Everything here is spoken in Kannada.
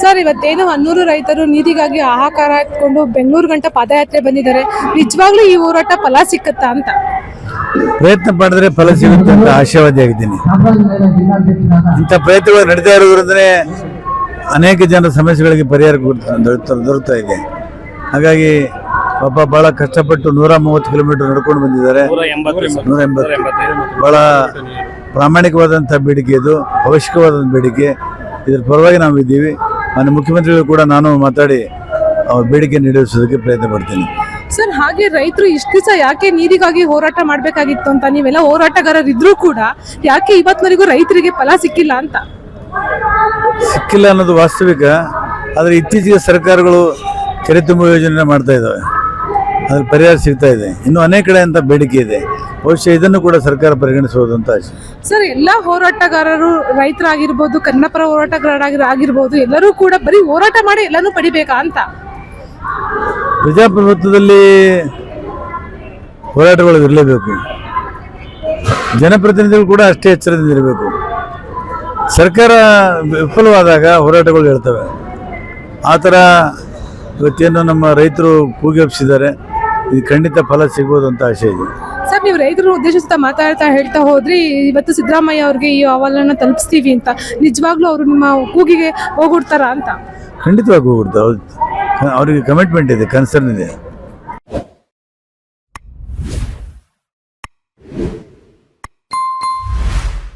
ಸರ್, ಇವತ್ತೇನು 100 ರೈತರು ನೀತಿಗಾಗಿ ಹಾಹಾಕಾರ ಇಟ್ಕೊಂಡು ಬೆಂಗಳೂರು ಗಂಟ ಪಾದಯಾತ್ರೆ ಬಂದಿದ್ದಾರೆ. ನಿಜವಾಗ್ಲೂ ಈ ಹೋರಾಟ ಫಲ ಸಿಕ್ಕತ್ತಾ ಅಂತ? ಪ್ರಯತ್ನ ಮಾಡಿದ್ರೆ ಫಲ ಸಿಗುತ್ತೆ ಅಂತ ಆಶಾವಾದಿಯಾಗಿದ್ದೀನಿ. ಇಂಥ ಪ್ರಯತ್ನಗಳು ನಡೀತಾ ಇರೋದ್ರಿಂದಲೇ ಅನೇಕ ಜನರ ಸಮಸ್ಯೆಗಳಿಗೆ ಪರಿಹಾರ ದೊರಕ್ತಾ ಇದೆ. ಹಾಗಾಗಿ ಪಾಪ ಬಹಳ ಕಷ್ಟಪಟ್ಟು 130 ಕಿಲೋಮೀಟರ್ ನಡ್ಕೊಂಡು ಬಂದಿದ್ದಾರೆ. 180 ಬಹಳ ಪ್ರಾಮಾಣಿಕವಾದಂಥ ಬೇಡಿಕೆ, ಇದು ಅವಶ್ಯಕವಾದಂಥ ಬೇಡಿಕೆ. ಇದ್ರ ಪರವಾಗಿ ನಾವು ಇದ್ದೀವಿ. ಮಾನ್ಯ ಮುಖ್ಯಮಂತ್ರಿಗಳು ಕೂಡ ನಾನು ಮಾತಾಡಿ ಅವ್ರ ಬೇಡಿಕೆ ಈಡೇರಿಸೋದಕ್ಕೆ ಪ್ರಯತ್ನ ಪಡ್ತೀನಿ. ಸರ್, ಹಾಗೆ ರೈತರು ಇಷ್ಟು ದಿವಸ ಯಾಕೆ ನೀರಿಗಾಗಿ ಹೋರಾಟ ಮಾಡಬೇಕಾಗಿತ್ತು ಅಂತ, ನೀವೆಲ್ಲ ಹೋರಾಟಗಾರರಿದ್ರೂ ಕೂಡ ಯಾಕೆ ಇವತ್ತಿನವರೆಗೂ ರೈತರಿಗೆ ಫಲ ಸಿಕ್ಕಿಲ್ಲ ಅಂತ? ಸಿಕ್ಕಿಲ್ಲ ಅನ್ನೋದು ವಾಸ್ತವಿಕ. ಆದರೆ ಇತ್ತೀಚೆಗೆ ಸರ್ಕಾರಗಳು ಕೆರೆ ತುಂಬುವ ಯೋಜನೆ ಮಾಡ್ತಾ ಇದ್ದಾವೆ, ಅದ್ರ ಪರಿಹಾರ ಸಿಗ್ತಾ ಇದೆ. ಇನ್ನು ಅನೇಕ ಕಡೆ ಅಂತ ಬೇಡಿಕೆ ಇದೆ. ಬಹುಶಃ ಇದನ್ನು ಕೂಡ ಸರ್ಕಾರ ಪರಿಗಣಿಸಬಹುದು ಅಂತ ಆಶೆ. ಸರ್, ಎಲ್ಲ ಹೋರಾಟಗಾರರು, ರೈತರಾಗಿರ್ಬೋದು, ಕನ್ನಪರ ಹೋರಾಟಗಾರರಾಗಿರ್ಬೋದು, ಎಲ್ಲರೂ ಕೂಡ ಬರೀ ಹೋರಾಟ ಮಾಡಿ ಎಲ್ಲಾನು ಪಡಿಬೇಕಾ ಅಂತ? ಪ್ರಜಾಪ್ರಭುತ್ವದಲ್ಲಿ ಹೋರಾಟಗಳು ಇರಲೇಬೇಕು. ಜನಪ್ರತಿನಿಧಿಗಳು ಕೂಡ ಅಷ್ಟೇ ಎಚ್ಚರದಿಂದ ಇರಬೇಕು. ಸರ್ಕಾರ ವಿಫಲವಾದಾಗ ಹೋರಾಟಗಳು ಹೇಳ್ತವೆ. ಆ ಥರ ಇವತ್ತೇನು ನಮ್ಮ ರೈತರು ಕೂಗೆಬ್ಸಿದ್ದಾರೆ, ಇದು ಖಂಡಿತ ಫಲ ಸಿಗ್ಬೋದು ಅಂತ ಆಶೆ ಇದೆ. ಸರ್, ನೀವು ರೈತರು ಉದ್ದೇಶಿಸ್ತಾ ಹೇಳ್ತಾ ಹೋದ್ರಿ, ಇವತ್ತು ಸಿದ್ದರಾಮಯ್ಯ ಅವ್ರಿಗೆ ಈ ಅಹವಾಲನ್ನ ತಲುಪಿಸ್ತೀವಿ ಅಂತ. ನಿಜವಾಗ್ಲೂ ಅವರು ನಿಮ್ಮ ಕೂಗಿಗೆ ಹೋಗ್ಬಿಡ್ತಾರಾ ಅಂತ? ಖಂಡಿತವಾಗಿ ಹೋಗ್ಬಿಡ್ತಾರೆ. ಅವ್ರಿಗೆ ಕಮಿಟ್ಮೆಂಟ್ ಇದೆ, ಕನ್ಸರ್ನ್ ಇದೆ.